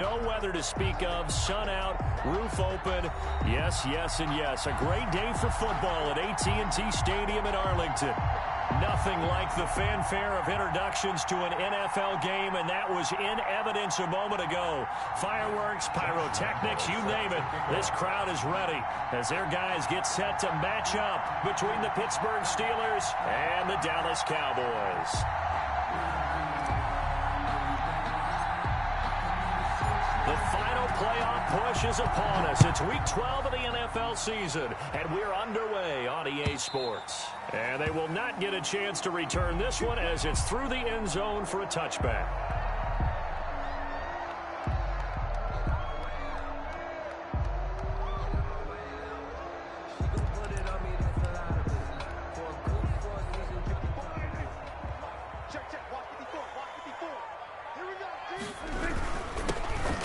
No weather to speak of, sun out, roof open. Yes, yes, and yes. A great day for football at AT&T Stadium in Arlington. Nothing like the fanfare of introductions to an NFL game, and that was in evidence a moment ago. Fireworks, pyrotechnics, you name it. This crowd is ready as their guys get set to match up between the Pittsburgh Steelers and the Dallas Cowboys. The final playoff push is upon us. It's Week 12 of the NFL season, and we're underway on EA Sports. And they will not get a chance to return this one as it's through the end zone for a touchback.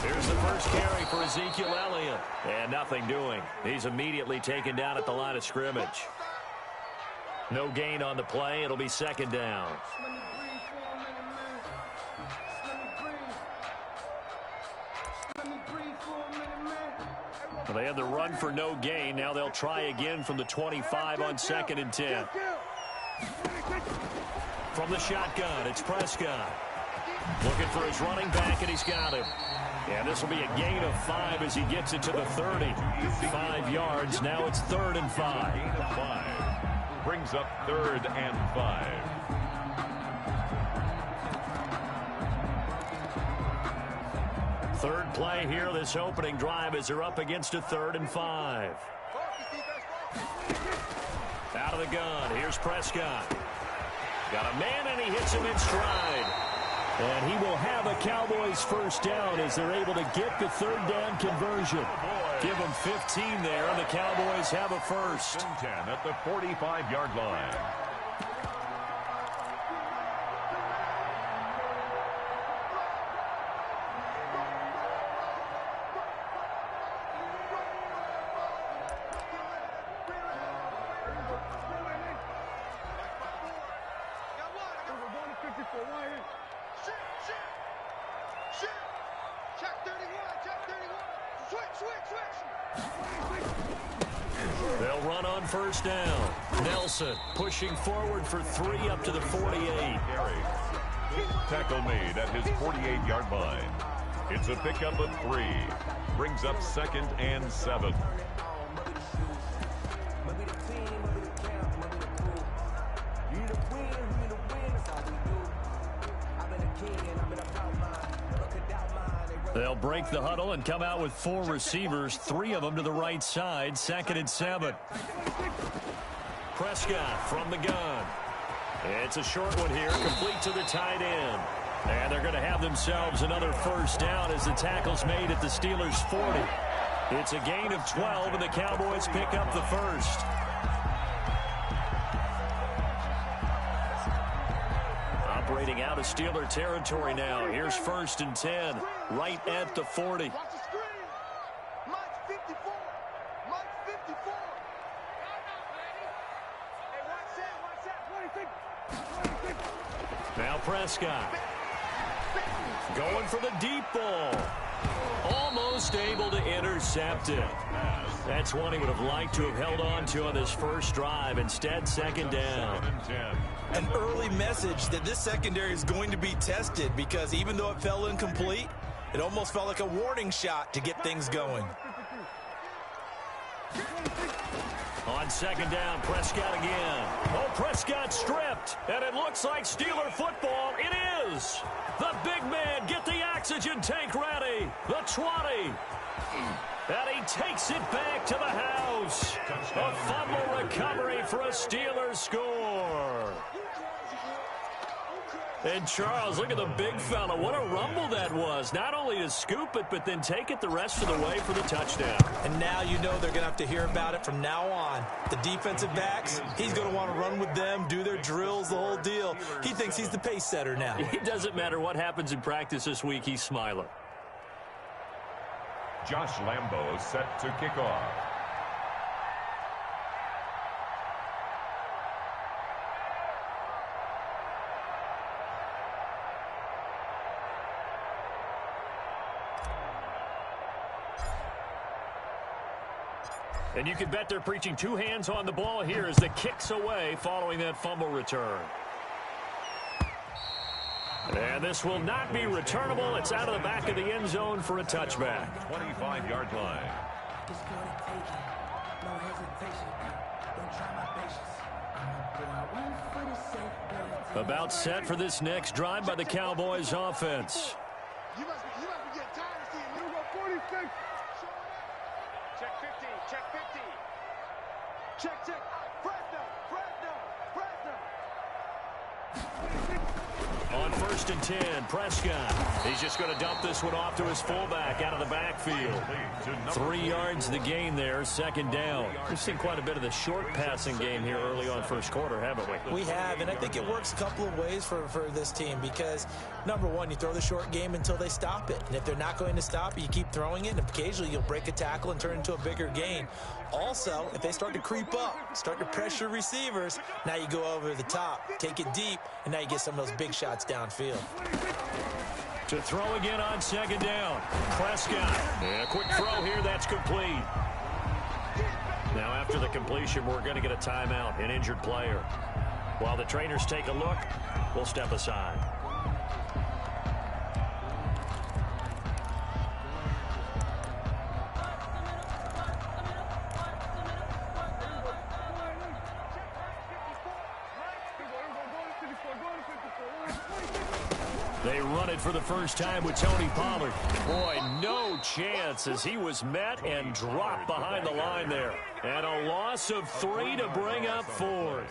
Here's the first carry for Ezekiel Elliott. And nothing doing. He's immediately taken down at the line of scrimmage. No gain on the play. It'll be second down. Well, they had the run for no gain. Now they'll try again from the 25 on 2nd and 10. From the shotgun, it's Prescott. Looking for his running back, and he's got him. And this will be a gain of 5 as he gets it to the 30. 5 yards. Now it's 3rd and 5. Brings up 3rd and 5. Third play here, this opening drive, as they're up against a 3rd and 5. Out of the gun, here's Prescott. Got a man, and he hits him in stride. And he will have a Cowboys first down as they're able to get the 3rd down conversion. Give them 15 there, and the Cowboys have a first. 10 at the 45-yard line. They'll run on first down. Nelson pushing forward for 3 up to the 48. Tackle made at his 48-yard line. It's a pickup of 3. Brings up 2nd and 7. They'll break the huddle and come out with 4 receivers, 3 of them to the right side. 2nd and 7. Prescott from the gun. It's a short one here, complete to the tight end. And they're going to have themselves another first down as the tackle's made at the Steelers' 40. It's a gain of 12, and the Cowboys pick up the first. Operating out of Steeler territory now. Here's 1st and 10, right at the 40. Now Prescott. Going for the deep ball. Almost able to intercept it. That's one he would have liked to have held on to on his first drive. Instead, 2nd down. An early message that this secondary is going to be tested, because even though it fell incomplete, it almost felt like a warning shot to get things going. On 2nd down, Prescott again. Oh, Prescott stripped, and it looks like Steeler football. It is. The big man, get the oxygen tank ready. The 20. And he takes it back to the house. A fumble recovery for a Steelers score. And Charles, look at the big fella. What a rumble that was. Not only to scoop it, but then take it the rest of the way for the touchdown. And now you know they're going to have to hear about it from now on. The defensive backs, he's going to want to run with them, do their drills, the whole deal. He thinks he's the pace setter now. It doesn't matter what happens in practice this week. He's smiling. Josh Lambo set to kick off. And you can bet they're preaching two hands on the ball here as the kick's away following that fumble return. And this will not be returnable. It's out of the back of the end zone for a touchback. 25-yard line. About set for this next drive by the Cowboys offense. You must be getting tired of seeing you. 46. Check 50. Check 50. Check. On 1st and 10, Prescott. He's just going to dump this one off to his fullback out of the backfield. 3 yards the gain there, 2nd down. We've seen quite a bit of the short passing game here early on first quarter, haven't we? We have, and I think it works a couple of ways for this team because, number one, you throw the short game until they stop it. And if they're not going to stop it, you keep throwing it, and occasionally you'll break a tackle and turn it into a bigger gain. Also, if they start to creep up, start to pressure receivers, now you go over the top, take it deep, and now you get some of those big shots downfield. To throw again on 2nd down. Prescott. And a quick throw here. That's complete. Now after the completion, we're going to get a timeout, an injured player. While the trainers take a look, we'll step aside. They run it for the first time with Tony Pollard. Boy, no chance as he was met and dropped behind the line there. And a loss of 3 to bring up 4th.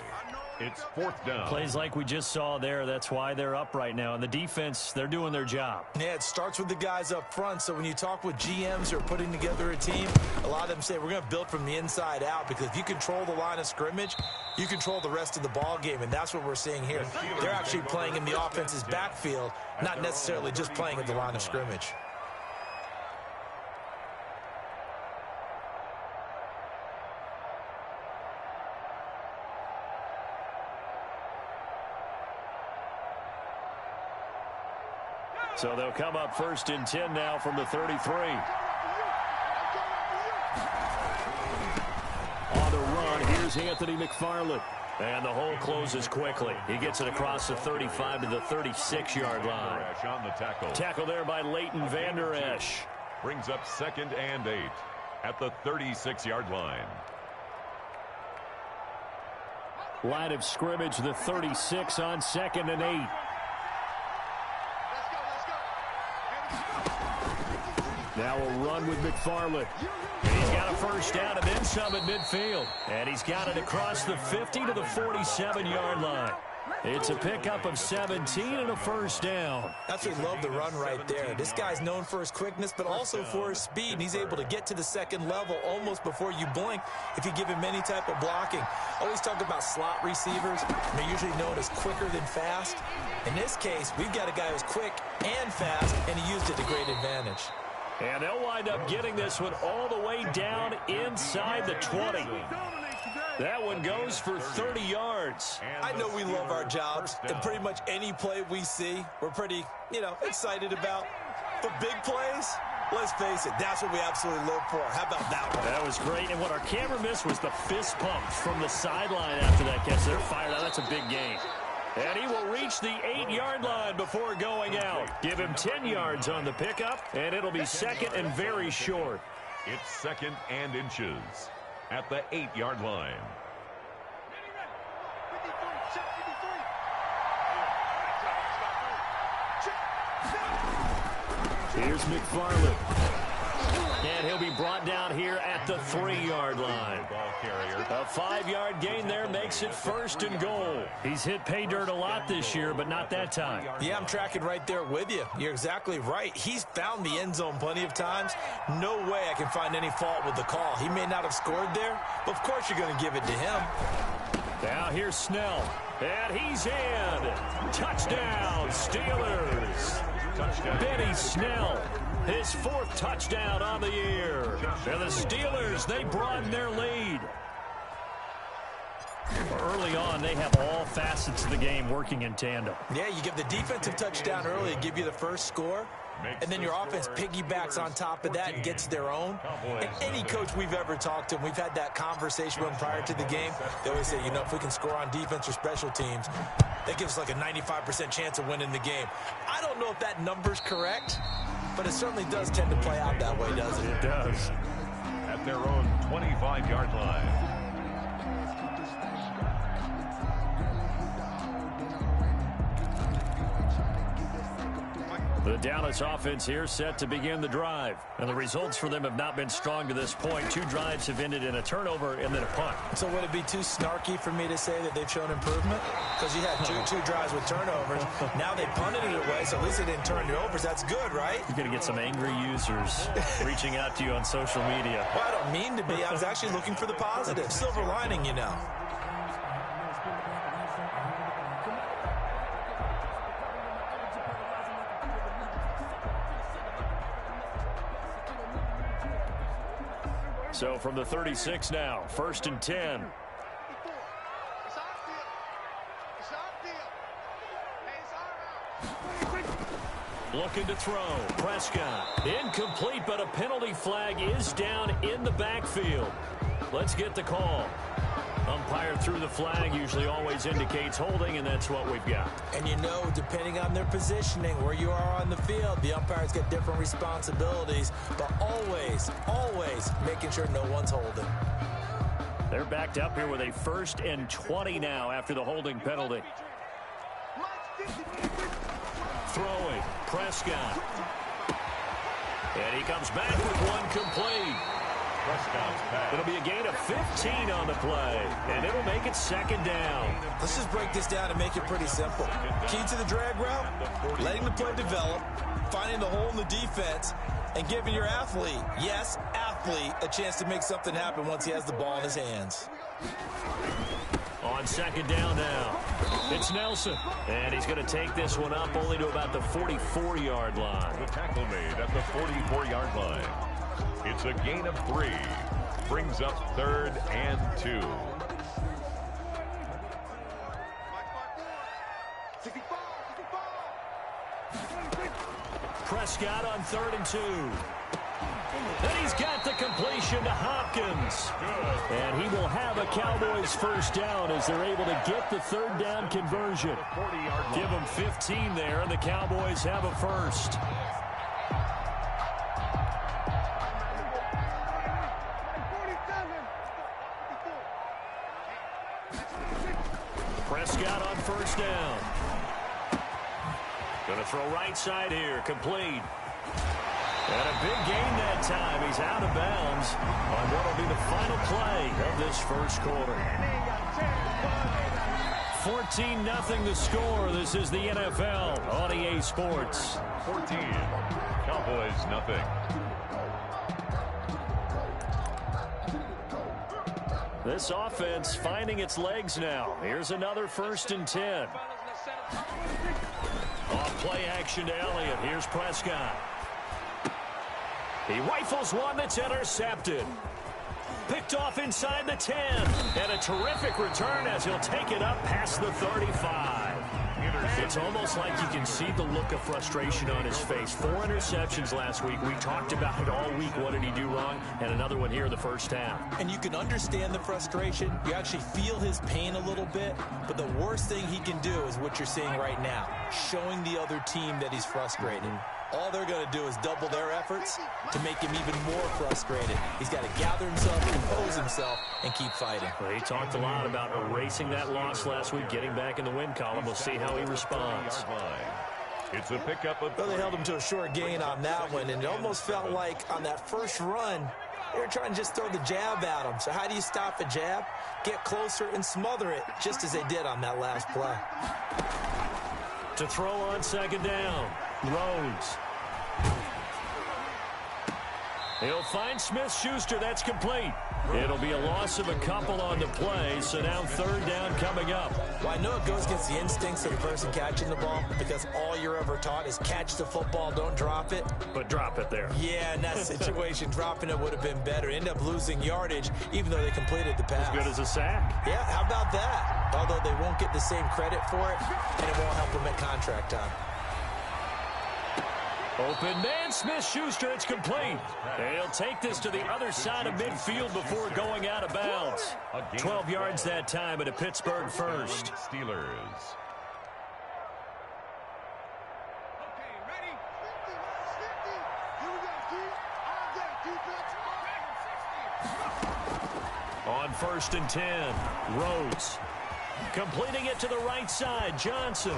It's 4th down. Plays like we just saw there. That's why they're up right now. And the defense, they're doing their job. Yeah, it starts with the guys up front. So when you talk with GMs who are putting together a team, a lot of them say we're going to build from the inside out because if you control the line of scrimmage, you control the rest of the ball game, and that's what we're seeing here. They're actually playing in the offense's backfield, not necessarily just playing at the line of scrimmage. So they'll come up 1st and 10 now from the 33. On the run, here's Anthony McFarland. And the hole closes quickly. He gets it across the 35 to the 36-yard line. On the tackle. Tackle there by Leighton Vander Esch. Brings up 2nd and 8 at the 36-yard line. Line of scrimmage, the 36 on 2nd and 8. Now a run with McFarland. He's got a first down and then some at midfield. And he's got it across the 50 to the 47-yard line. It's a pickup of 17 and a first down. That's what we love the run right there. This guy's known for his quickness, but also for his speed. And he's able to get to the 2nd level almost before you blink if you give him any type of blocking. Always talk about slot receivers. They're usually known as quicker than fast. In this case, we've got a guy who's quick and fast, and he used it to great advantage. And they'll wind up getting this one all the way down inside the 20. That one goes for 30 yards. I know we love our jobs, and pretty much any play we see, we're pretty, excited about. But big plays, let's face it, that's what we absolutely live for. How about that one? That was great, and what our camera missed was the fist pumps from the sideline after that catch. They're fired out. That's a big gain. And he will reach the 8-yard line before going out. Give him 10 yards on the pickup, and it'll be 2nd and very short. It's 2nd and inches at the 8-yard line. Here's McFarland. And he'll be brought down here at the 3-yard line. A 5-yard gain there makes it 1st and goal. He's hit pay dirt a lot this year, but not that time. Yeah, I'm tracking right there with you. You're exactly right. He's found the end zone plenty of times. No way I can find any fault with the call. He may not have scored there, but of course you're going to give it to him. Now here's Snell. And he's in. Touchdown, Steelers. Benny Snell, his 4th touchdown on the year. And the Steelers, they broaden their lead. Early on, they have all facets of the game working in tandem. Yeah, you give the defensive touchdown early, give you the first score. And then your offense piggybacks on top of that and gets their own. And any coach we've ever talked to, and we've had that conversation with them prior to the game, they always say, you know, if we can score on defense or special teams, that gives us like a 95% chance of winning the game. I don't know if that number's correct, but it certainly does tend to play out that way, doesn't it? It does. At their own 25-yard line. The Dallas offense here set to begin the drive. And the results for them have not been strong to this point. 2 drives have ended in a turnover and then a punt. So would it be too snarky for me to say that they've shown improvement? Because you had two drives with turnovers. Now they punted it away, so at least they didn't turn it over. So that's good, right? You're going to get some angry users reaching out to you on social media. Well, I don't mean to be. I was actually looking for the positive. Silver lining, you know. So from the 36 now, 1st and 10. Looking to throw. Prescott. Incomplete, but a penalty flag is down in the backfield. Let's get the call. Umpire threw the flag, usually always indicates holding, and that's what we've got. And you know, depending on their positioning, where you are on the field, the umpires get different responsibilities, but always, always making sure no one's holding. They're backed up here with a 1st and 20 now after the holding penalty. Throwing, Prescott. And he comes back with one complete. It'll be a gain of 15 on the play, and it'll make it 2nd down. Let's just break this down and make it pretty simple. Key to the drag route, letting the play develop, finding the hole in the defense, and giving your athlete, yes, athlete, a chance to make something happen once he has the ball in his hands. On 2nd down now, it's Nelson. And he's going to take this one up only to about the 44-yard line. The tackle made at the 44-yard line. It's a gain of 3. Brings up 3rd and 2. Prescott on 3rd and 2. And he's got the completion to Hopkins. And he will have a Cowboys 1st down as they're able to get the 3rd down conversion. Give them 15 there, and the Cowboys have a 1st. Prescott on 1st down. Going to throw right side here. Complete. And a big gain that time. He's out of bounds on what will be the final play of this 1st quarter. 14-0 the score. This is the NFL on EA Sports. 14. Cowboys nothing. This offense finding its legs now. Here's another 1st and 10. Off play action to Elliott. Here's Prescott. He rifles one that's intercepted. Picked off inside the 10. And a terrific return as he'll take it up past the 35. It's almost like you can see the look of frustration on his face. 4 interceptions last week. We talked about it all week. What did he do wrong? And another one here in the 1st half. And you can understand the frustration. You actually feel his pain a little bit. But the worst thing he can do is what you're seeing right now. Showing the other team that he's frustrated. All they're going to do is double their efforts to make him even more frustrated. He's got to gather himself, compose himself, and keep fighting. Well, he talked a lot about erasing that loss last week, getting back in the win column. We'll see how he responds. It's a pickup of 3. Well, they held him to a short gain on that one, and it almost felt like on that first run, they were trying to just throw the jab at him. So how do you stop a jab? Get closer and smother it, just as they did on that last play. To throw on 2nd down, Rhodes. He'll find Smith-Schuster. That's complete. It'll be a loss of a couple on the play, so now 3rd down coming up. Well, I know it goes against the instincts of the person catching the ball because all you're ever taught is catch the football, don't drop it. But drop it there. Yeah, in that situation, dropping it would have been better. End up losing yardage, even though they completed the pass. As good as a sack. Yeah, how about that? Although they won't get the same credit for it, and it won't help them at contract time. Open man, Smith-Schuster, it's complete. He'll take this to the other side of midfield before going out of bounds. 12 yards that time at a Pittsburgh first. Steelers. On 1st and 10, Rhodes. Completing it to the right side, Johnson.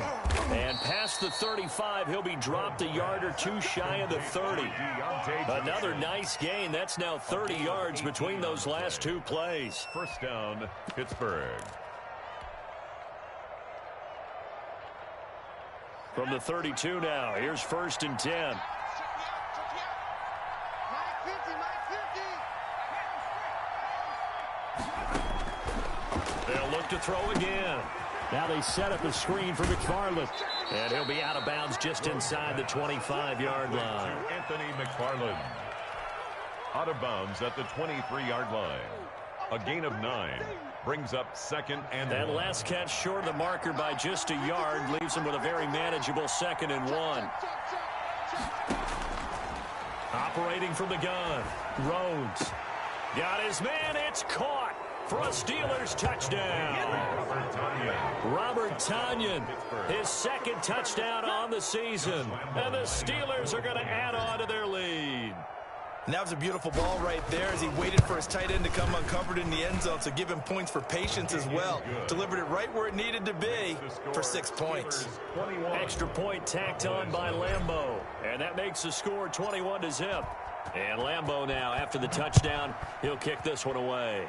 And past the 35, he'll be dropped a yard or two shy of the 30. Another nice gain. That's now 30 yards between those last two plays. First down, Pittsburgh. From the 32 now, here's 1st and 10. They'll look to throw again. Now they set up a screen for McFarland. And he'll be out of bounds just inside the 25-yard line. Anthony McFarland. Out of bounds at the 23-yard line. A gain of 9. Brings up 2nd and 1. That last catch short of the marker by just a yard leaves him with a very manageable 2nd and 1. Operating from the gun. Rhodes. Got his man. It's caught. For a Steelers touchdown. Robert Tonyan, his 2nd touchdown on the season. And the Steelers are going to add on to their lead. And that was a beautiful ball right there as he waited for his tight end to come uncovered in the end zone, so give him points for patience as well. Delivered it right where it needed to be for 6 points. Extra point tacked on by Lambeau. And that makes the score 21-0. And Lambeau now, after the touchdown, he'll kick this one away.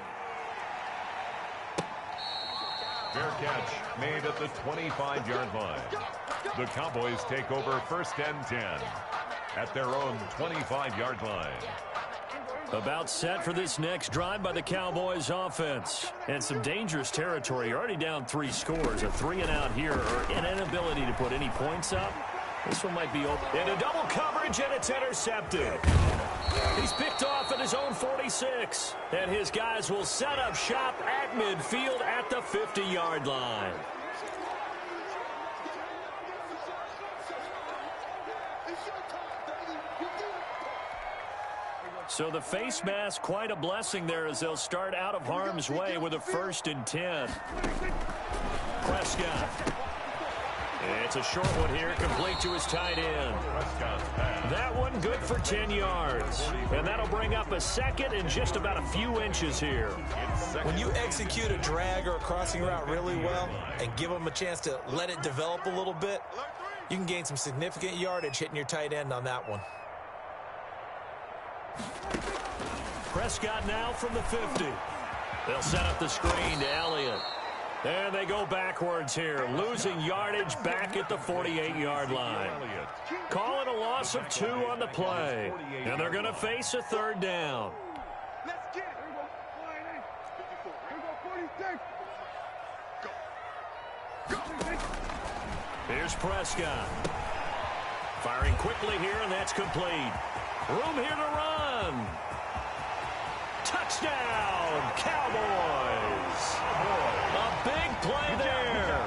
Fair catch made at the 25-yard line. The Cowboys take over 1st and 10 at their own 25-yard line. About set for this next drive by the Cowboys offense. And some dangerous territory. You're already down 3 scores. A 3-and-out here or an inability to put any points up. This one might be open. Into double coverage, and it's intercepted. He's picked off at his own 46. And his guys will set up shop at midfield at the 50-yard line. So the face mask, quite a blessing there as they'll start out of harm's way with a 1st and 10. Prescott. It's a short one here, complete to his tight end. That one good for 10 yards. And that'll bring up a 2nd and just about a few inches here. When you execute a drag or a crossing route really well and give them a chance to let it develop a little bit, you can gain some significant yardage hitting your tight end on that one. Prescott now from the 50. They'll set up the screen to Elliott. And they go backwards here, losing yardage back at the 48-yard line. Calling a loss of 2 on the play. And they're going to face a 3rd down. Let's get it. Here's Prescott. Firing quickly here, and that's complete. Room here to run. Touchdown, Cowboys. A big play there.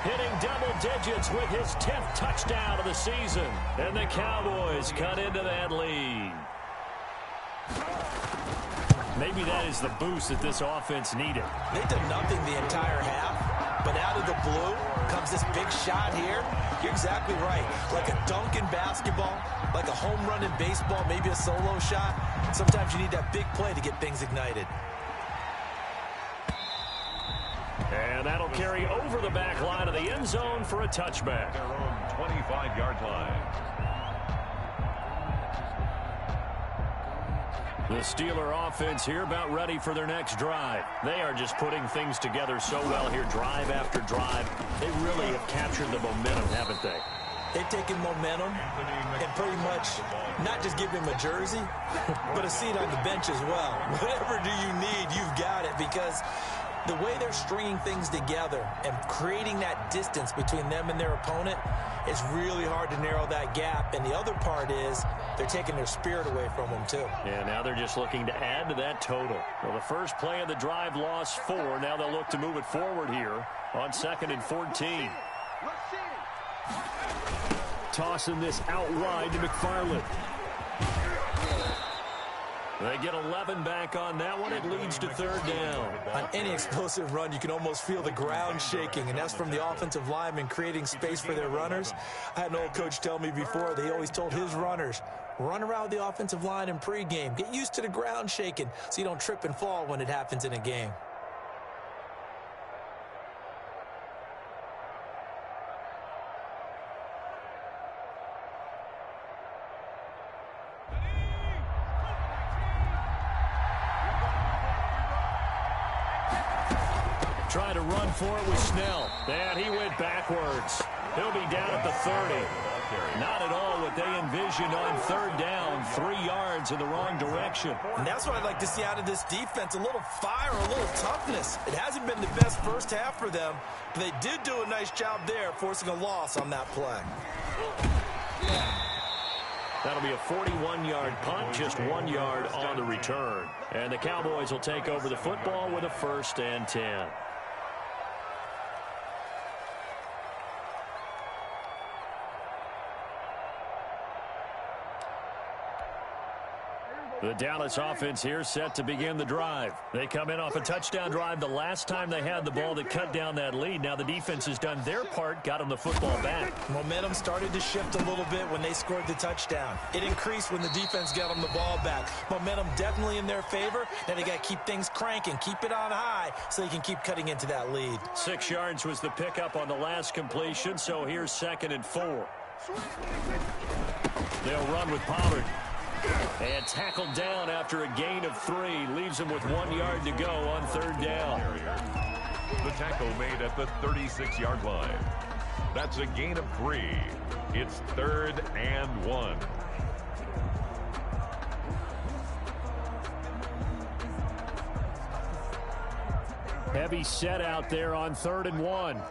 Hitting double digits with his 10th touchdown of the season. And the Cowboys cut into that lead. Maybe that is the boost that this offense needed. They did nothing the entire half, but out of the blue comes this big shot here. You're exactly right. Like a dunk in basketball, like a home run in baseball, maybe a solo shot. Sometimes you need that big play to get things ignited. And that'll carry over the back line of the end zone for a touchback. Their own 25-yard line. The Steeler offense here about ready for their next drive. They are just putting things together so well here, drive after drive. They really have captured the momentum, haven't they? They've taken momentum and pretty much not just give him a jersey, but a seat on the bench as well. Whatever do you need, you've got it, because the way they're stringing things together and creating that distance between them and their opponent, it's really hard to narrow that gap. And the other part is they're taking their spirit away from them, too. Yeah, now they're just looking to add to that total. Well, the first play of the drive lost 4. Now they'll look to move it forward here on 2nd and 14. tossing this out wide to McFarland. They get 11 back on that one. It leads to third down. On any explosive run, you can almost feel the ground shaking, and that's from the offensive linemen creating space for their runners. I had an old coach tell me before that he always told his runners, run around the offensive line in pregame. Get used to the ground shaking so you don't trip and fall when it happens in a game. Trying to run for it with Snell. And he went backwards. He'll be down at the 30. Not at all what they envisioned on third down. 3 yards in the wrong direction. And that's what I'd like to see out of this defense. A little fire, a little toughness. It hasn't been the best first half for them, but they did do a nice job there, forcing a loss on that play. That'll be a 41-yard punt, just 1 yard on the return. And the Cowboys will take over the football with a 1st and 10. The Dallas offense here set to begin the drive. They come in off a touchdown drive the last time they had the ball to cut down that lead. Now the defense has done their part, got them the football back. Momentum started to shift a little bit when they scored the touchdown. It increased when the defense got them the ball back. Momentum definitely in their favor. Now they got to keep things cranking, keep it on high so they can keep cutting into that lead. 6 yards was the pickup on the last completion, so here's 2nd and 4. They'll run with Pollard. And tackled down after a gain of 3. Leaves him with 1 yard to go on third down. The tackle made at the 36-yard line. That's a gain of 3. It's 3rd and 1. Heavy set out there on 3rd and 1. I'm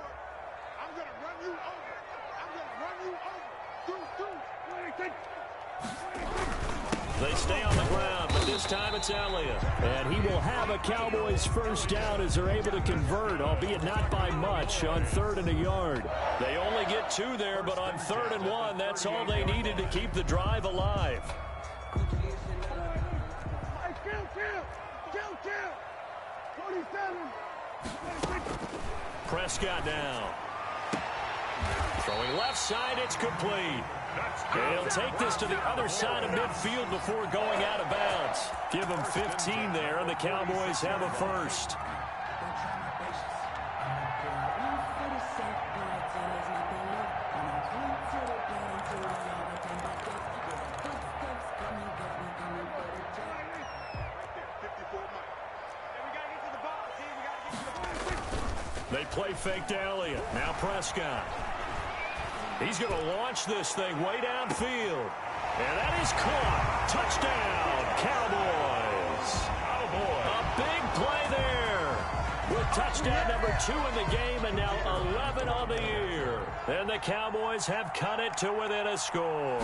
going to run you over. I'm going to run you over. They stay on the ground, but this time it's Elliott. And he will have a Cowboys first down as they're able to convert, albeit not by much, on 3rd and a yard. They only get 2 there, but on 3rd and 1, that's all they needed to keep the drive alive. Kill. 47. Prescott now. Throwing left side, it's complete. They'll take this to the other side of midfield before going out of bounds. Give them 15 there, and the Cowboys have a first. They play fake to Elliott. Now Prescott. He's going to launch this thing way downfield. And that is caught. Touchdown, Cowboys. A big play there. With touchdown number 2 in the game and now 11 on the year. And the Cowboys have cut it to within a score.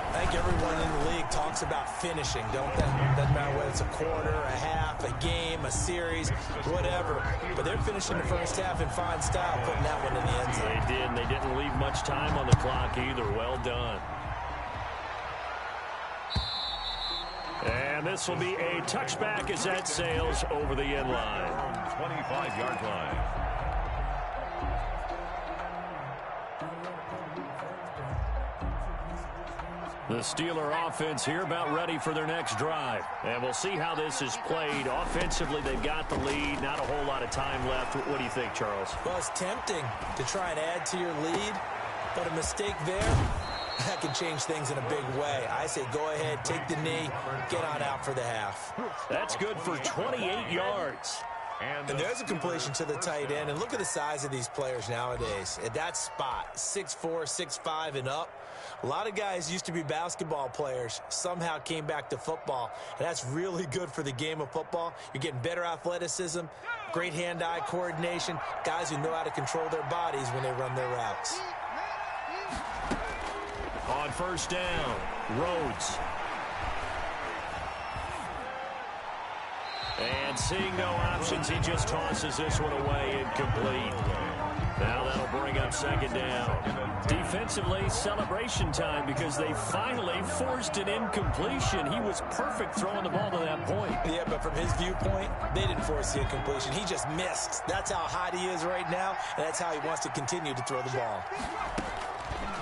I think everyone in the league talks about finishing, don't they? Doesn't matter whether it's a quarter, a half, a game, a series, whatever. But they're finishing the first half in fine style, putting that one in the end zone. They did, and they didn't leave much time on the clock either. Well done. And this will be a touchback as that sails over the end line. 25-yard line. The Steeler offense here about ready for their next drive. And we'll see how this is played. Offensively, they've got the lead. Not a whole lot of time left. What do you think, Charles? Well, it's tempting to try and add to your lead, but a mistake there, that can change things in a big way. I say go ahead, take the knee, get on out for the half. That's good for 28 yards. And there's a completion to the tight end. And look at the size of these players nowadays. At that spot, 6'4", 6'5", and up. A lot of guys used to be basketball players, somehow came back to football. And that's really good for the game of football. You're getting better athleticism, great hand-eye coordination, guys who know how to control their bodies when they run their routes. On first down, Rhodes. And seeing no options, he just tosses this one away incomplete. Now that'll bring up second down. Defensively, celebration time because they finally forced an incompletion. He was perfect throwing the ball to that point. Yeah, but from his viewpoint, they didn't force the incompletion. He just missed. That's how hot he is right now, and that's how he wants to continue to throw the ball.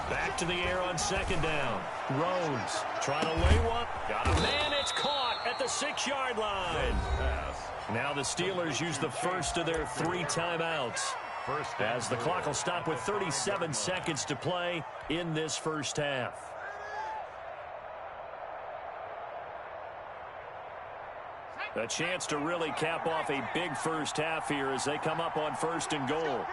Back to the air on second down. Rhodes trying to lay one. Got a man. It's caught at the 6-yard line. Now the Steelers use the first of their 3 timeouts, as the clock will stop with 37 seconds to play in this first half. A chance to really cap off a big first half here as they come up on 1st and goal.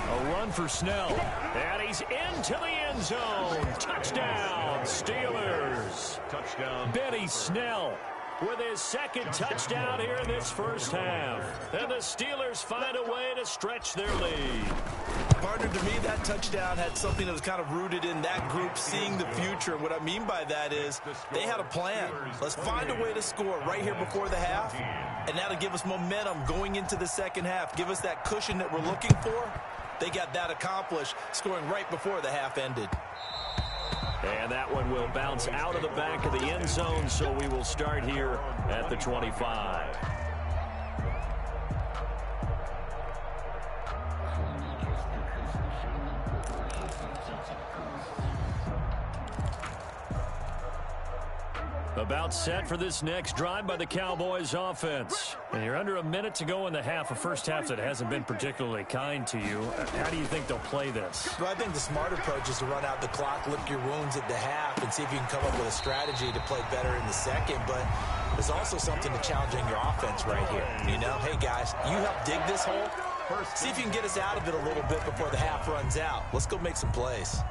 A run for Snell, and he's into the end zone. Touchdown, Steelers. Touchdown. Benny Snell with his 2nd touchdown here in this first half. And the Steelers find a way to stretch their lead. Partner, to me, that touchdown had something that was kind of rooted in that group seeing the future. What I mean by that is they had a plan. Let's find a way to score right here before the half, and that'll give us momentum going into the second half. Give us that cushion that we're looking for. They got that accomplished, scoring right before the half ended. And that one will bounce out of the back of the end zone, so we will start here at the 25. About set for this next drive by the Cowboys offense. And you're under a minute to go in the half, a first half that hasn't been particularly kind to you. How do you think they'll play this? Well, I think the smart approach is to run out the clock, lick your wounds at the half, and see if you can come up with a strategy to play better in the second. But there's also something to challenging your offense right here. You know, hey, guys, you help dig this hole. See if you can get us out of it a little bit before the half runs out. Let's go make some plays.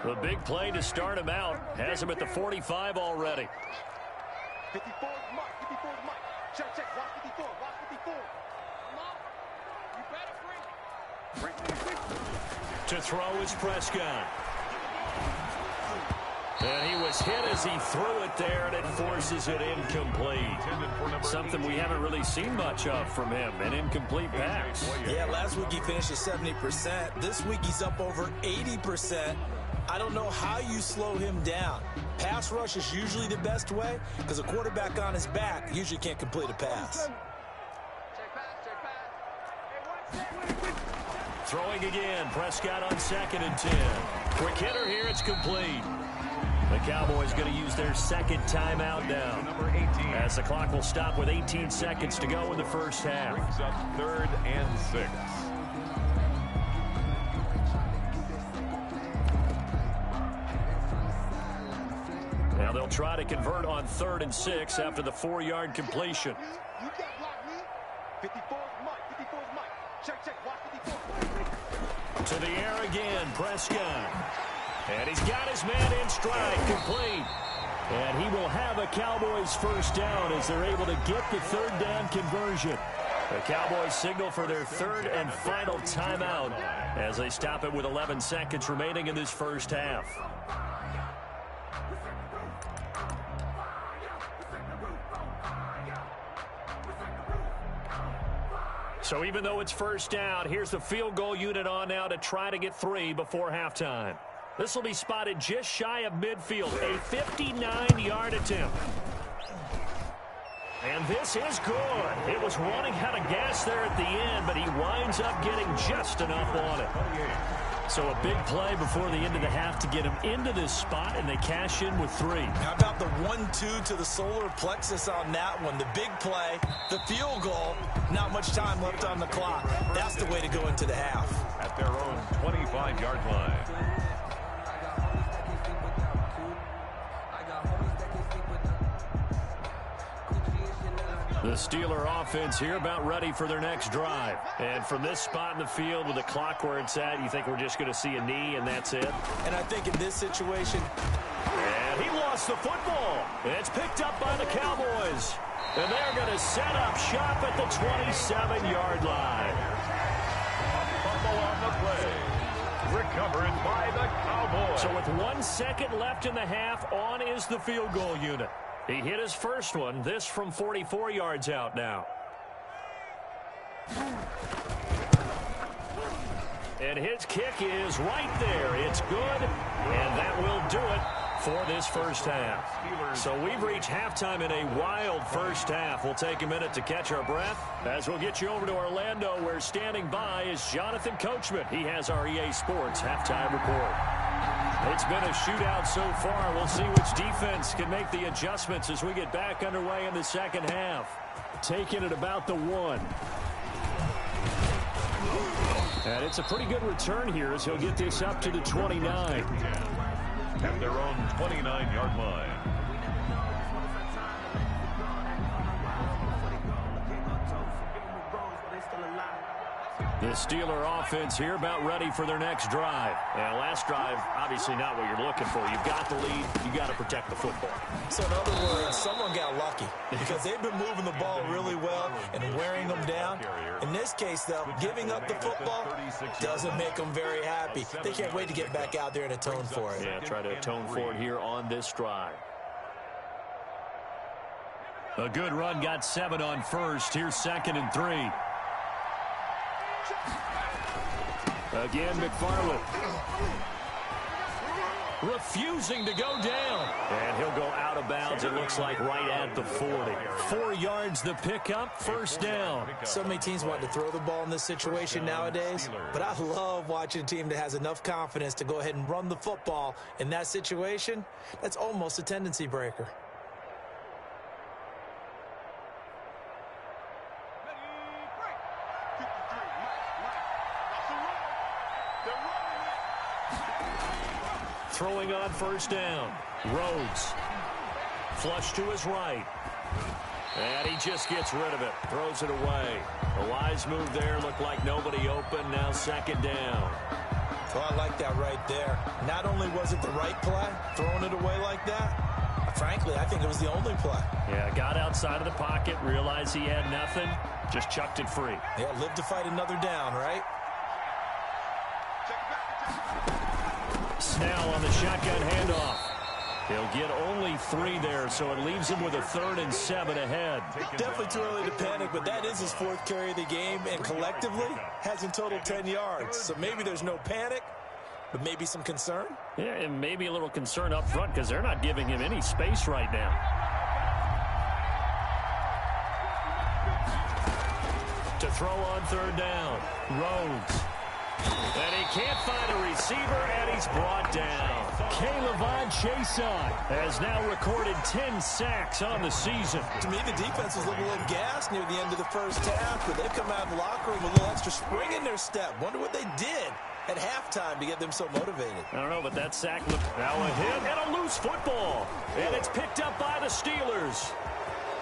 The big play to start him out has him at the 45 already. 54 is Mike. 54 is Mike. Check, check. Watch 54. Watch 54. Come on. You better bring it. To throw is Prescott. And he was hit as he threw it there, and it forces it incomplete. Something we haven't really seen much of from him, an incomplete pass. Yeah, last week he finished at 70%. This week he's up over 80%. I don't know how you slow him down. Pass rush is usually the best way because a quarterback on his back usually can't complete a pass. Throwing again, Prescott on 2nd and 10. Quick hitter here, it's complete. The Cowboys going to use their 2nd timeout now, Number 18. as the clock will stop with 18 seconds to go in the first half. Brings up 3rd and 6. Now they'll try to convert on 3rd and 6 after the 4-yard completion. You got blocked, me. 54 is Mike. 54 is Mike. Check, check. Watch 54. To the air again, Prescott. And he's got his man in stride, complete. And he will have a Cowboys first down as they're able to get the 3rd down conversion. The Cowboys signal for their 3rd and final timeout as they stop it with 11 seconds remaining in this first half. So even though it's first down, here's the field goal unit on now to try to get 3 before halftime. This will be spotted just shy of midfield, a 59-yard attempt. And this is good. It was running out of gas there at the end, but he winds up getting just enough on it. So a big play before the end of the half to get him into this spot, and they cash in with 3. How about the 1-2 to the solar plexus on that one? The big play, the field goal, not much time left on the clock. That's the way to go into the half. At their own 25-yard line. The Steeler offense here about ready for their next drive. And from this spot in the field with the clock where it's at, you think we're just going to see a knee and that's it? And I think in this situation, And he lost the football. It's picked up by the Cowboys. And they're going to set up shop at the 27-yard line. Fumble on the play. Recovered by the Cowboys. So with 1 second left in the half, on is the field goal unit. He hit his first one. This from 44 yards out now. And his kick is right there. It's good, and that will do it for this first half. So we've reached halftime in a wild first half. We'll take a minute to catch our breath as we'll get you over to Orlando, where standing by is Jonathan Coachman. He has our EA Sports halftime report. It's been a shootout so far. We'll see which defense can make the adjustments as we get back underway in the second half. Taking it about the 1. And it's a pretty good return here as he'll get this up to the 29. At their own 29-yard line. The Steeler offense here about ready for their next drive. And last drive, obviously not what you're looking for. You've got the lead. You've got to protect the football. So in other words, someone got lucky because they've been moving the ball really well and wearing them down. In this case, though, giving up the football doesn't make them very happy. They can't wait to get back out there and atone for it. Yeah, try to atone for it here on this drive. A good run, got 7 on first. Here's 2nd and 3. Again, McFarland. Refusing to go down. And he'll go out of bounds, it looks like, right at the 40. 4 yards the pickup, first down. So many teams want to throw the ball in this situation nowadays, but I love watching a team that has enough confidence to go ahead and run the football in that situation. That's almost a tendency breaker. Throwing on first down. Rhodes. Flush to his right. And he just gets rid of it. Throws it away. A wise move there. Looked like nobody open. Now 2nd down. Oh, I like that right there. Not only was it the right play, throwing it away like that, frankly, I think it was the only play. Yeah, got outside of the pocket, realized he had nothing, just chucked it free. Yeah, live to fight another down, right? Snell on the shotgun handoff. He'll get only 3 there, so it leaves him with a 3rd and 7 ahead. Definitely too early to panic, but that is his 4th carry of the game, and collectively has in total 10 yards. So maybe there's no panic, but maybe some concern. Yeah, and maybe a little concern up front because they're not giving him any space right now. To throw on 3rd down. Rhodes. And he can't find a receiver, and he's brought down. K'Lavon Chason has now recorded 10 sacks on the season. To me, the defense was looking a little gassed near the end of the first half, but they've come out of the locker room with a little extra spring in their step. Wonder what they did at halftime to get them so motivated. I don't know, but that sack looked now a hit and a loose football. And it's picked up by the Steelers.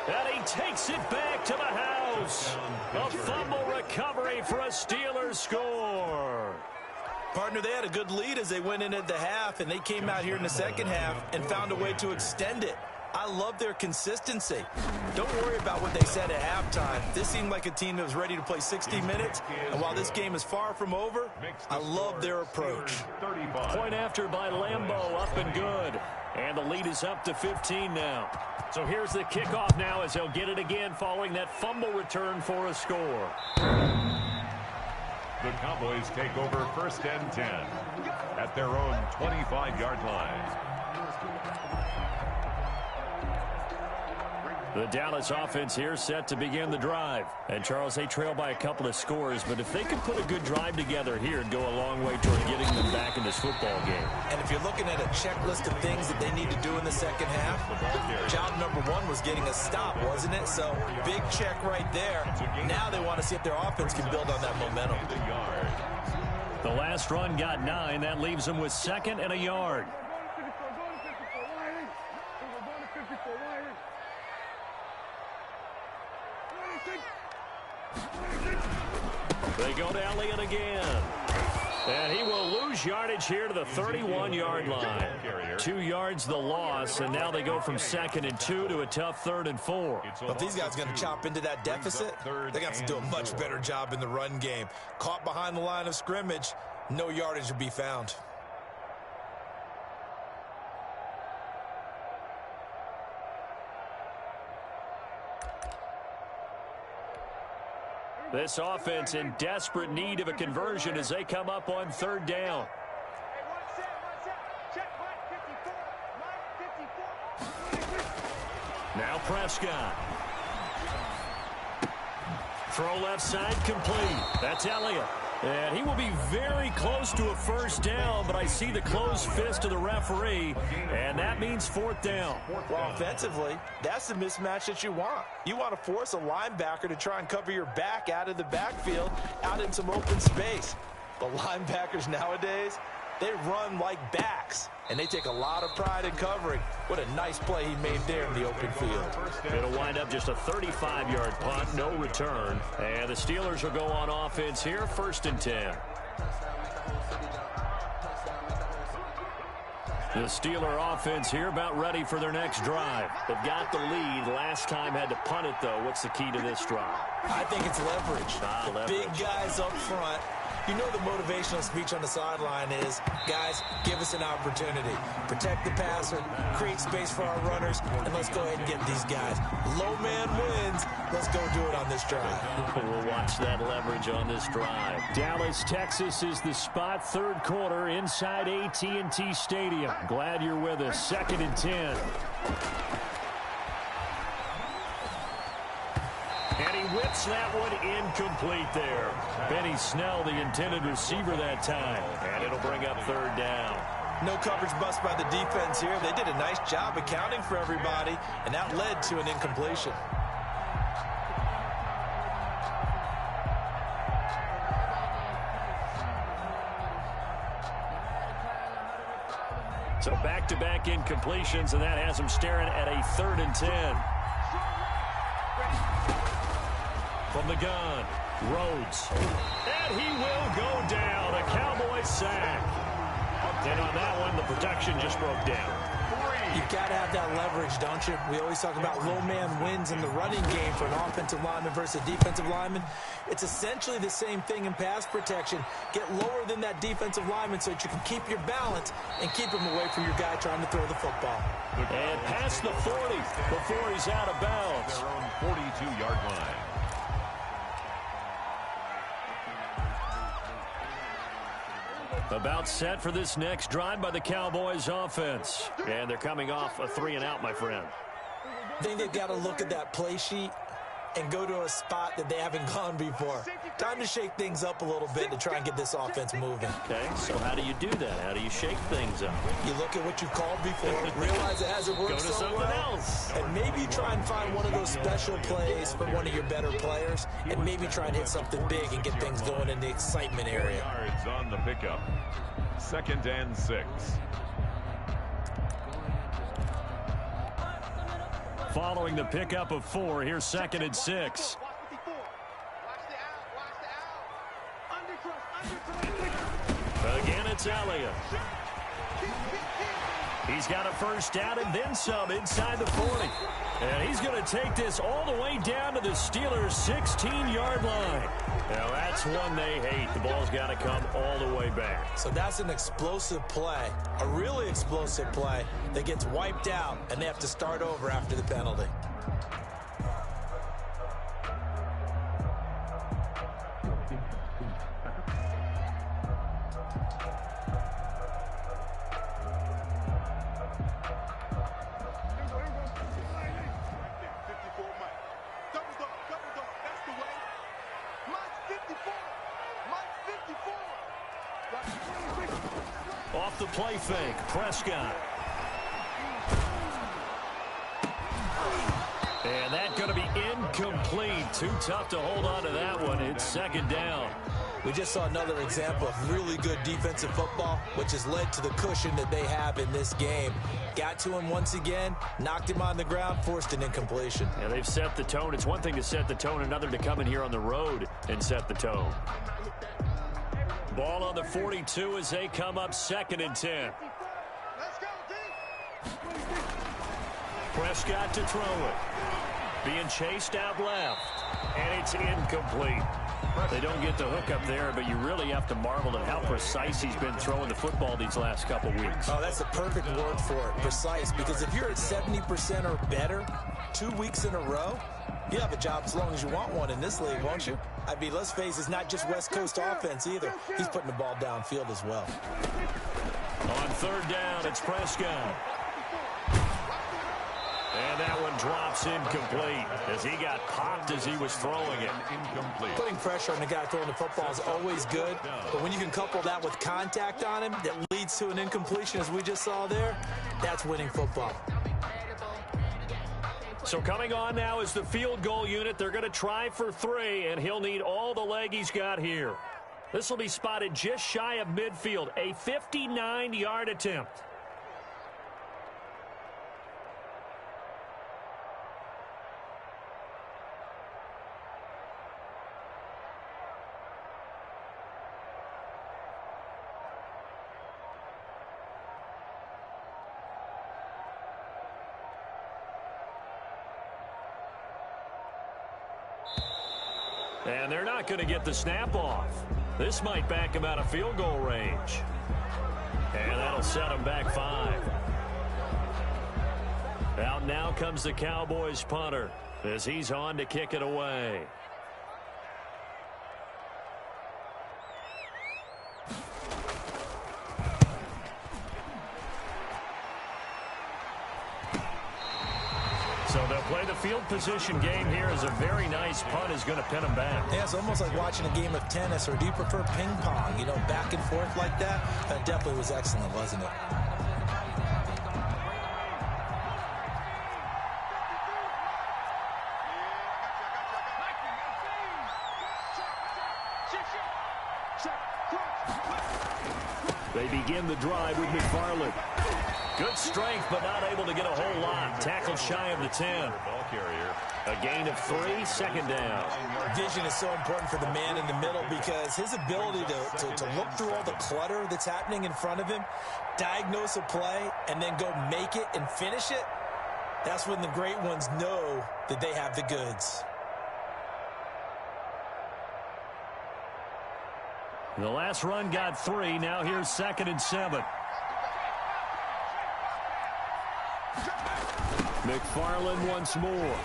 And he takes it back to the house. A fumble recovery for a Steelers score. Partner, they had a good lead as they went in at the half, and they came out here in the second half and found a way to extend it. I love their consistency. Don't worry about what they said at halftime. This seemed like a team that was ready to play 60 minutes, and while this game is far from over, I love their approach. Point after by Lambeau, up and good. And the lead is up to 15 now. So here's the kickoff now as they'll get it again following that fumble return for a score. The Cowboys take over 1st and 10 at their own 25-yard line. The Dallas offense here set to begin the drive. And, Charles, they trail by a couple of scores, but if they can put a good drive together here, it'd go a long way toward getting them back in this football game. And if you're looking at a checklist of things that they need to do in the second half, job number 1 was getting a stop, wasn't it? So, big check right there. Now they want to see if their offense can build on that momentum. The last run got 9. That leaves them with 2nd and a yard. They go to Elliott again. And he will lose yardage here to the 31-yard line. 2 yards the loss, and now they go from 2nd and 2 to a tough 3rd and 4. Well, if these guys are going to chop into that deficit, they're going to have to do a much better job in the run game. Caught behind the line of scrimmage, no yardage to be found. This offense in desperate need of a conversion as they come up on 3rd down. Now Prescott. Throw left side complete. That's Elliott. And he will be very close to a 1st down, but I see the closed fist of the referee, and that means 4th down. Well, offensively, that's the mismatch that you want. You want to force a linebacker to try and cover your back out of the backfield, out in some open space. But linebackers nowadays, they run like backs, and they take a lot of pride in covering. What a nice play he made there in the open field. It'll wind up just a 35-yard punt, no return. And the Steelers will go on offense here, 1st and 10. The Steeler offense here about ready for their next drive. They've got the lead. Last time had to punt it, though. What's the key to this drive? I think it's leverage. Leverage. Big guys up front. You know the motivational speech on the sideline is, guys, give us an opportunity. Protect the passer, create space for our runners, and let's go ahead and get these guys. Low man wins. Let's go do it on this drive. We'll watch that leverage on this drive. Dallas, Texas is the spot. 3rd quarter inside AT&T Stadium. Glad you're with us. 2nd and 10. And he whips that one incomplete there. Benny Snell, the intended receiver that time. And it'll bring up 3rd down. No coverage bust by the defense here. They did a nice job accounting for everybody, and that led to an incompletion. So back-to-back incompletions, and that has him staring at a 3rd and 10. From the gun, Rhodes. And he will go down. A Cowboys sack. And on that one, the protection just broke down. You've got to have that leverage, don't you? We always talk about low man wins in the running game for an offensive lineman versus a defensive lineman. It's essentially the same thing in pass protection. Get lower than that defensive lineman so that you can keep your balance and keep him away from your guy trying to throw the football. And past the 40 before he's out of bounds. Their own 42-yard line. About set for this next drive by the Cowboys offense. And thee coming off a 3-and-out, my friend. I think they've got to look at that play sheet and go to a spot that they haven't gone before. Time to shake things up a little bit to try and get this offense moving. Okay, so how do you do that? How do you shake things up? You look at what you've called before, realize it hasn't worked so something well, else. and maybe you try and find one of those special plays for one of your better players, and maybe try and hit something big and get things going in the excitement area. Yards on the pickup. 2nd and 6. Following the pickup of 4, here's 2nd and 6. Again, it's Elliott. He's got a 1st down and then some inside the 40. And he's going to take this all the way down to the Steelers' 16-yard line. Now, that's one they hate. The ball's got to come all the way back. So that's an explosive play, a really explosive play that gets wiped out, and they have to start over after the penalty. Off the play fake, Prescott. And that's going to be incomplete. Too tough to hold on to that one. It's 2nd down. We just saw another example of really good defensive football, which has led to the cushion that they have in this game. Got to him once again, knocked him on the ground, forced an incompletion. Yeah, they've set the tone. It's one thing to set the tone, another to come in here on the road and set the tone. Ball on the 42 as they come up 2nd and 10. Let's go, D. Prescott to throw it. Being chased out left. And it's incomplete. They don't get the hook up there, but you really have to marvel at how precise he's been throwing the football these last couple weeks. Oh, that's the perfect word for it, precise. Because if you're at 70% or better 2 weeks in a row, you have a job as long as you want one in this league, won't you? I mean, let's face it, it's not just West Coast offense either. He's putting the ball downfield as well. On 3rd down, it's Prescott. And that one drops incomplete as he got popped as he was throwing it. Incomplete. Putting pressure on the guy throwing the football is always good, but when you can couple that with contact on him that leads to an incompletion, as we just saw there, that's winning football. So coming on now is the field goal unit. They're going to try for 3, and he'll need all the leg he's got here. This will be spotted just shy of midfield, a 59-yard attempt. And they're not going to get the snap off. This might back him out of field goal range. And that'll set him back 5. Out now comes the Cowboys punter as he's on to kick it away. So they'll play the field position game here as a very nice punt is going to pin them back. Yeah, it's almost like watching a game of tennis, or do you prefer ping pong? You know, back and forth like that? That definitely was excellent, wasn't it? They begin the drive with McFarland. Good strength, but not able to get a whole lot. Tackled shy of the 10. Ball carrier. A gain of 3, 2nd down. Vision is so important for the man in the middle because his ability to look through all the clutter that's happening in front of him, diagnose a play, and then go make it and finish it, that's when the great ones know that they have the goods. The last run got 3. Now here's 2nd and 7. McFarland once more.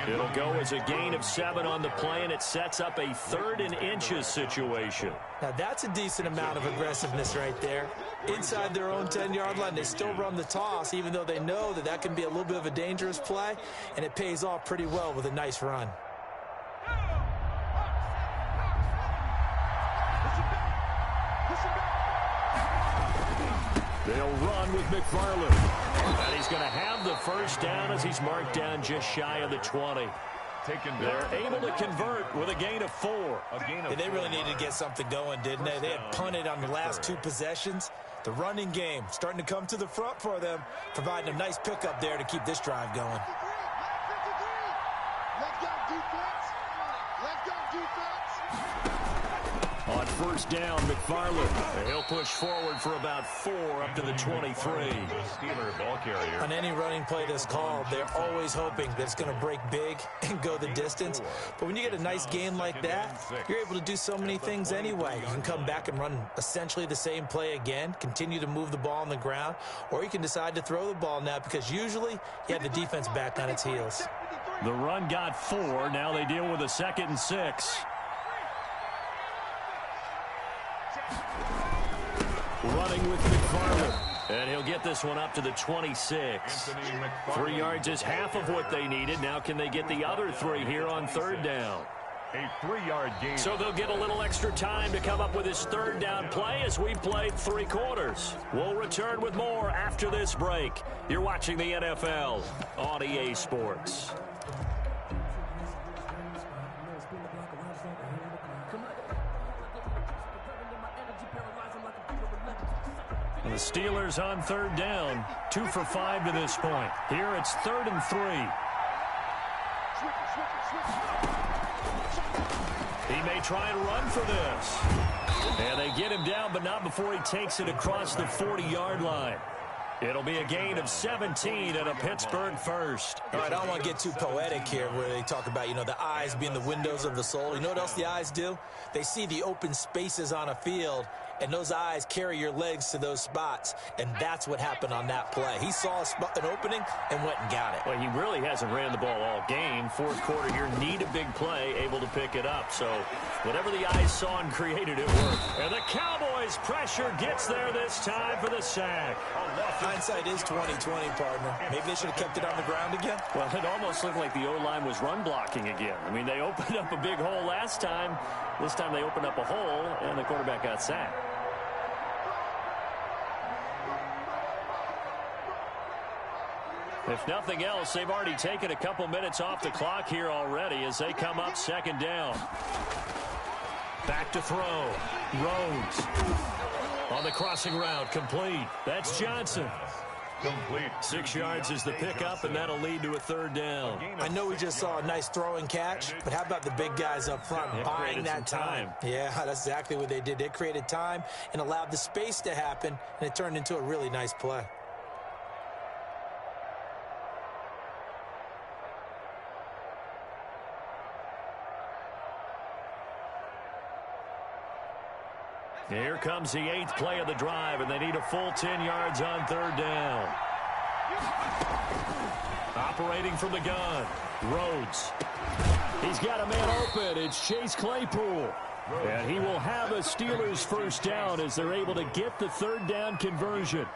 It'll go as a gain of 7 on the play, and it sets up a 3rd and inches situation. Now, that's a decent amount of aggressiveness right there. Inside their own 10-yard line, they still run the toss, even though they know that that can be a little bit of a dangerous play, and it pays off pretty well with a nice run. They'll run with McFarland. And he's going to have the 1st down as he's marked down just shy of the 20. They're able to convert with a gain of 4. And they really needed to get something going, didn't they? They had punted on the last 2 possessions. The running game starting to come to the front for them, providing a nice pickup there to keep this drive going. Let's go, defense. Let's go, defense. On 1st down, McFarland. He'll push forward for about 4 up to the 23. Steeler ball carrier. On any running play that's called, they're always hoping that it's going to break big and go the distance. But when you get a nice gain like that, you're able to do so many things anyway. You can come back and run essentially the same play again, continue to move the ball on the ground, or you can decide to throw the ball now because usually you have the defense back on its heels. The run got 4. Now they deal with a 2nd and 6. Running with McFarland. And he'll get this one up to the 26. 3 yards is half of what they needed. Now can they get the other 3 here on 3rd down? A 3-yard gain. So they'll get a little extra time to come up with his 3rd down play as we played 3 quarters. We'll return with more after this break. You're watching the NFL on EA Sports. The Steelers on 3rd down, 2 for 5 to this point. Here it's 3rd and 3. He may try and run for this. And they get him down, but not before he takes it across the 40-yard line. It'll be a gain of 17 and a Pittsburgh first. All right, I don't want to get too poetic here where they talk about, the eyes being the windows of the soul. You know what else the eyes do? They see the open spaces on a field, and those eyes carry your legs to those spots, and that's what happened on that play. He saw an opening and went and got it. Well, he really hasn't ran the ball all game. Fourth quarter here, need a big play, able to pick it up. So whatever the eyes saw and created, it worked. And the Cowboys pressure gets there this time for the sack. Hindsight is 20/20, partner. Maybe they should have kept it on the ground again. Well, it almost looked like the O-line was run blocking again. I mean, they opened up a big hole last time. This time they opened up a hole, and the quarterback got sacked. If nothing else, they've already taken a couple minutes off the clock here already as they come up second down. Back to throw. Rhodes on the crossing route, complete. That's Johnson. Complete. 6 yards is the pickup, and that'll lead to a third down. I know we just saw a nice throwing catch, but how about the big guys up front buying that time? Yeah, that's exactly what they did. They created time and allowed the space to happen, and it turned into a really nice play. Here comes the 8th play of the drive, and they need a full 10 yards on third down. Operating from the gun, Rhodes. He's got a man open. It's Chase Claypool. And he will have a Steelers first down as they're able to get the third down conversion.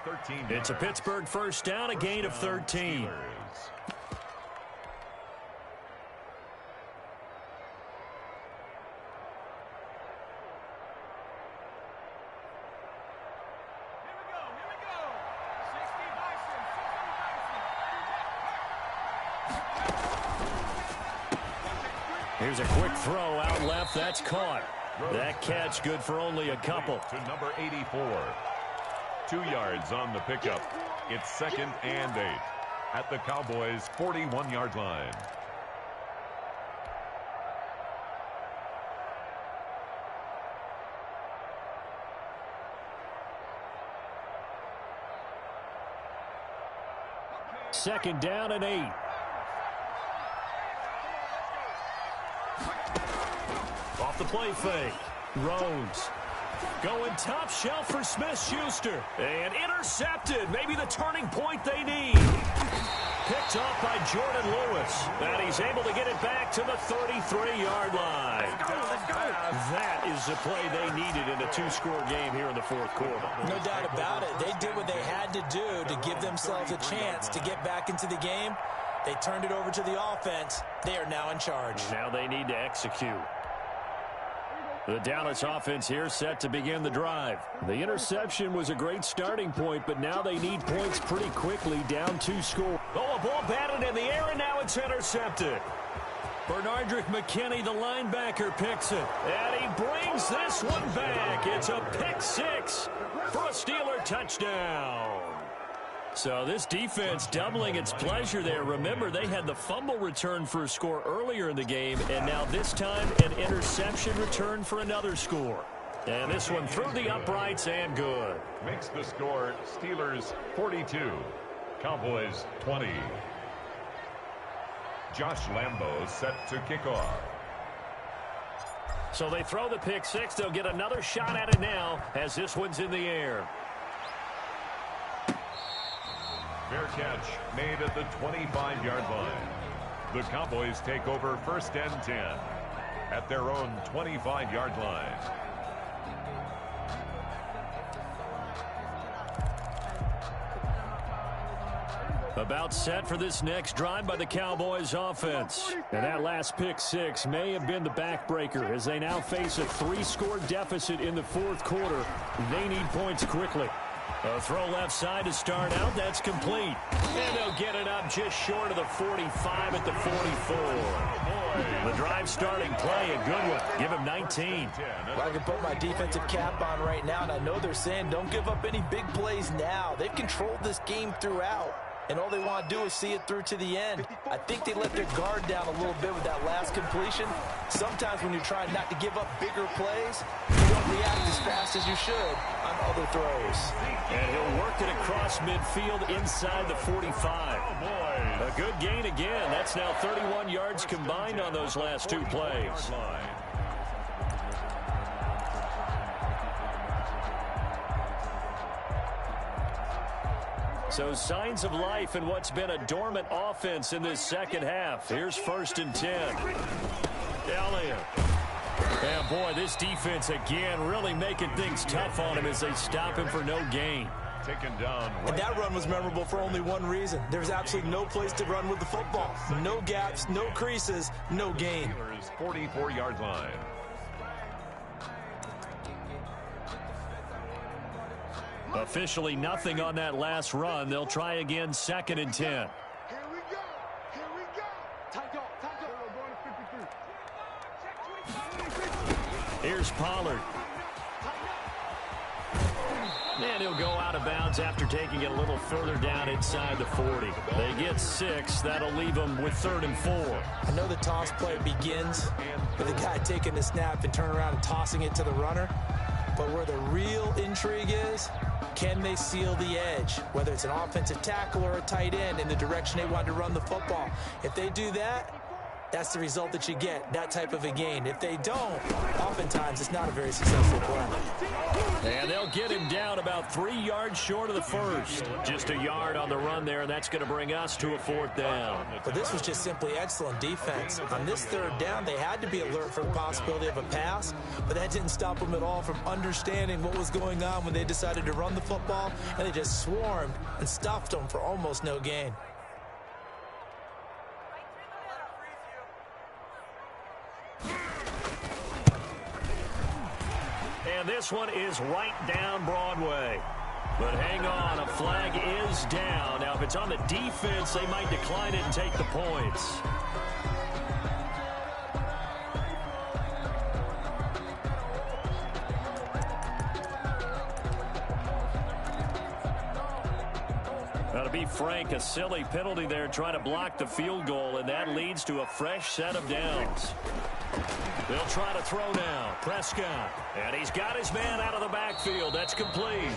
It's a Pittsburgh first down, a gain of 13. Here's a quick throw out left. That's caught. That catch good for only a couple. To number 84. 2 yards on the pickup. It's 2nd and 8 at the Cowboys' 41-yard line. Second down and 8. Off the play fake. Rhodes going top shelf for Smith-Schuster. And intercepted. Maybe the turning point they need. Picked off by Jordan Lewis. And he's able to get it back to the 33-yard line. That is the play they needed in a 2-score game here in the fourth quarter. No doubt about it. They did what they had to do to give themselves a chance to get back into the game. They turned it over to the offense. They are now in charge. Now they need to execute. The Dallas offense here set to begin the drive. The interception was a great starting point, but now they need points pretty quickly, down 2 scores. Oh, a ball batted in the air, and now it's intercepted. Bernardrick McKinney, the linebacker, picks it. And he brings this one back. It's a pick 6 for a Steeler touchdown. So this defense doubling its pleasure there. Remember, they had the fumble return for a score earlier in the game, and now this time an interception return for another score. And this one through the uprights and good. Makes the score Steelers 42, Cowboys 20. Josh Lambo set to kick off. So they throw the pick 6. They'll get another shot at it now as this one's in the air. Fair catch made at the 25-yard line. The Cowboys take over 1st and 10 at their own 25-yard line. About set for this next drive by the Cowboys offense. And that last pick 6 may have been the backbreaker as they now face a 3-score deficit in the fourth quarter. They need points quickly. A throw left side to start out. That's complete. And they'll get it up just short of the 45 at the 44. The drive starting play, a good one. Give him 19. Well, I can put my defensive cap on right now, and I know they're saying don't give up any big plays now. They've controlled this game throughout. and all they want to do is see it through to the end. I think they let their guard down a little bit with that last completion. Sometimes when you're trying not to give up bigger plays, you don't react as fast as you should on other throws. And he'll work it across midfield inside the 45. A good gain again. That's now 31 yards combined on those last two plays. So signs of life in what's been a dormant offense in this second half. Here's 1st and 10. Elliott. And boy, this defense again really making things tough on him as they stop him for no gain. Taken down. And that run was memorable for only one reason. There's absolutely no place to run with the football. No gaps, no creases, no gain. 44-yard line. Officially nothing on that last run. They'll try again 2nd and 10. Here we go. Here we go. Time go. Time go. We're going to 53. Here's Pollard. And he'll go out of bounds after taking it a little further down inside the 40. They get 6. That'll leave them with 3rd and 4. I know the toss play begins with the guy taking the snap and turning around and tossing it to the runner. But where the real intrigue is, can they seal the edge? Whether it's an offensive tackle or a tight end in the direction they want to run the football. If they do that, that's the result that you get, that type of a gain. If they don't, oftentimes it's not a very successful play. And they'll get him down about 3 yards short of the first. Just a yard on the run there, and that's going to bring us to a 4th down. But this was just simply excellent defense. On this 3rd down, they had to be alert for the possibility of a pass, but that didn't stop them at all from understanding what was going on when they decided to run the football, and they just swarmed and stuffed them for almost no gain. And this one is right down Broadway. But hang on, a flag is down. Now, if it's on the defense, they might decline it and take the points. Now, to be frank, a silly penalty there trying to block the field goal, and that leads to a fresh set of downs. They'll try to throw now. Prescott. And he's got his man out of the backfield. That's complete.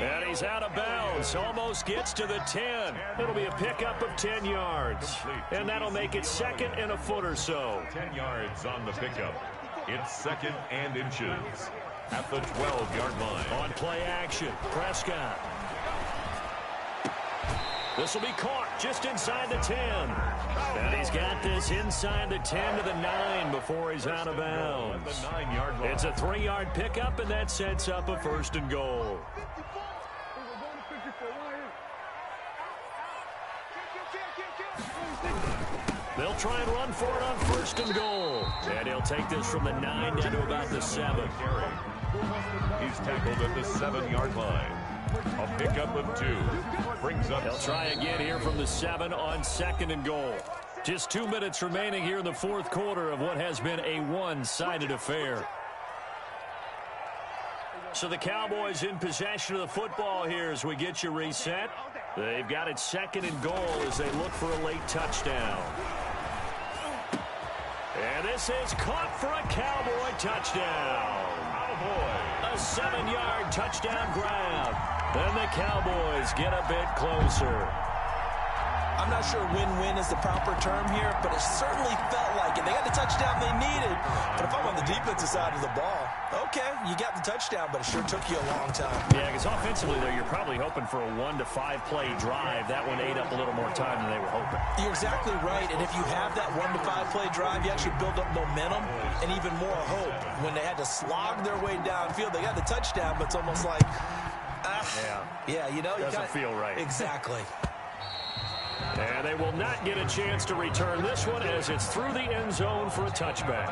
And he's out of bounds. Almost gets to the 10. It'll be a pickup of 10 yards. And that'll make it 2nd and a foot or so. 10 yards on the pickup. It's 2nd and inches at the 12-yard line. On play action, Prescott. This will be caught just inside the 10. And he's got this inside the 10 to the 9 before he's out of bounds. The 9-yard line. It's a 3-yard pickup, and that sets up a 1st and goal. They'll try and run for it on 1st and goal. And he'll take this from the 9 down to about the 7. He's tackled at the 7-yard line. A pickup of 2. Brings up. They'll try again here from the 7 on 2nd and goal. Just 2 minutes remaining here in the 4th quarter of what has been a one-sided affair. So the Cowboys in possession of the football here as we get you reset. They've got it 2nd and goal as they look for a late touchdown. And this is caught for a Cowboy touchdown. A 7-yard touchdown grab. Then the Cowboys get a bit closer. I'm not sure win-win is the proper term here, but it certainly felt like it. They got the touchdown they needed. But if I'm on the defensive side of the ball, okay, you got the touchdown, but it sure took you a long time. Yeah, because offensively, though, you're probably hoping for a 1 to 5 play drive. That one ate up a little more time than they were hoping. You're exactly right, and if you have that 1 to 5 play drive, you actually build up momentum and even more hope. When they had to slog their way downfield, they got the touchdown, but it's almost like, yeah, you know, doesn't feel right. Exactly. And they will not get a chance to return this one as it's through the end zone for a touchback.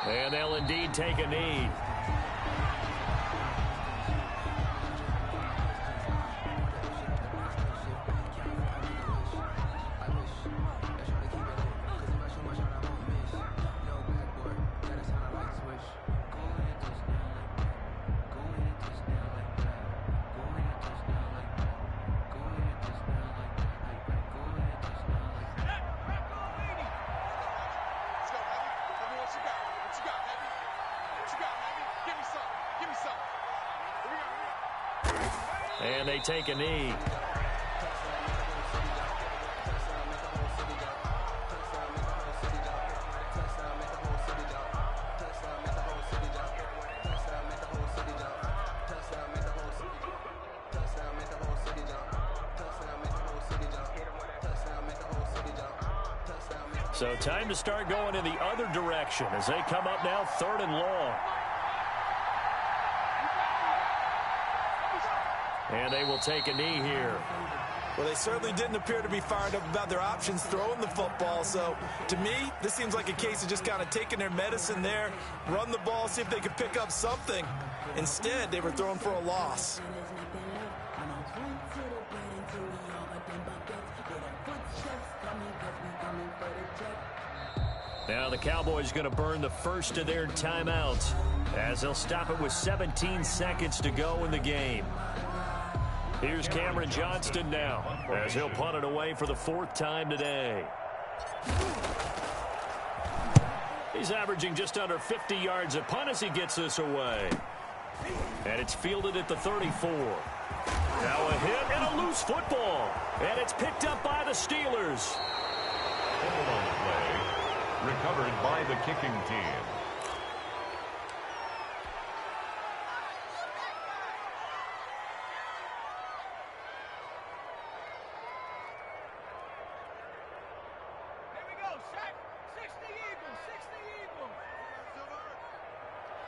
And they'll indeed take a knee. And they take a knee. So time to start going in the other direction as they come up now 3rd and long. And they will take a knee here. Well, they certainly didn't appear to be fired up about their options throwing the football. So, to me, this seems like a case of just kind of taking their medicine there, run the ball, see if they could pick up something. Instead, they were throwing for a loss. Now the Cowboys going to burn the first of their timeouts as they'll stop it with 17 seconds to go in the game. Here's Cameron Johnston now as he'll punt it away for the 4th time today. He's averaging just under 50 yards a punt as he gets this away. And it's fielded at the 34. Now a hit and a loose football. And it's picked up by the Steelers. Hold on the play. Recovered by the kicking team. Here we go, set. 60 Eagles, 60 Eagles.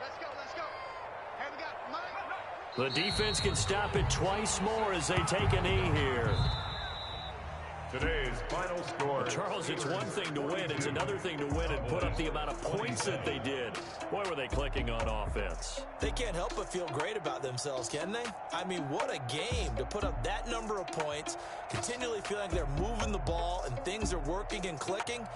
Let's go, let's go. Here we go, Mike. The defense can stop it twice more as they take a knee here. Today's final score. Charles, it's one thing to win. It's another thing to win and put up the amount of points that they did. Boy, were they clicking on offense. They can't help but feel great about themselves, can they? I mean, what a game to put up that number of points, continually feel like they're moving the ball and things are working and clicking.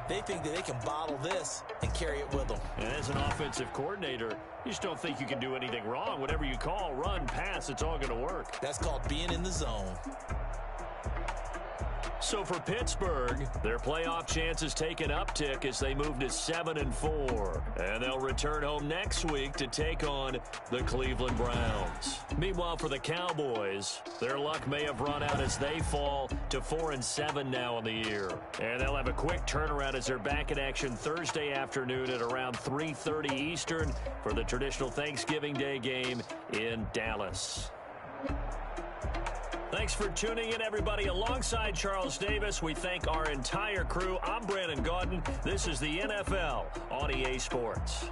They think that they can bottle this and carry it with them. And as an offensive coordinator, you just don't think you can do anything wrong. Whatever you call, run, pass, it's all going to work. That's called being in the zone. So for Pittsburgh, their playoff chances take an uptick as they move to 7-4. And they'll return home next week to take on the Cleveland Browns. Meanwhile, for the Cowboys, their luck may have run out as they fall to 4-7 now in the year. And they'll have a quick turnaround as they're back in action Thursday afternoon at around 3:30 Eastern for the traditional Thanksgiving Day game in Dallas. Thanks for tuning in, everybody. Alongside Charles Davis, we thank our entire crew. I'm Brandon Gaudin. This is the NFL on EA Sports.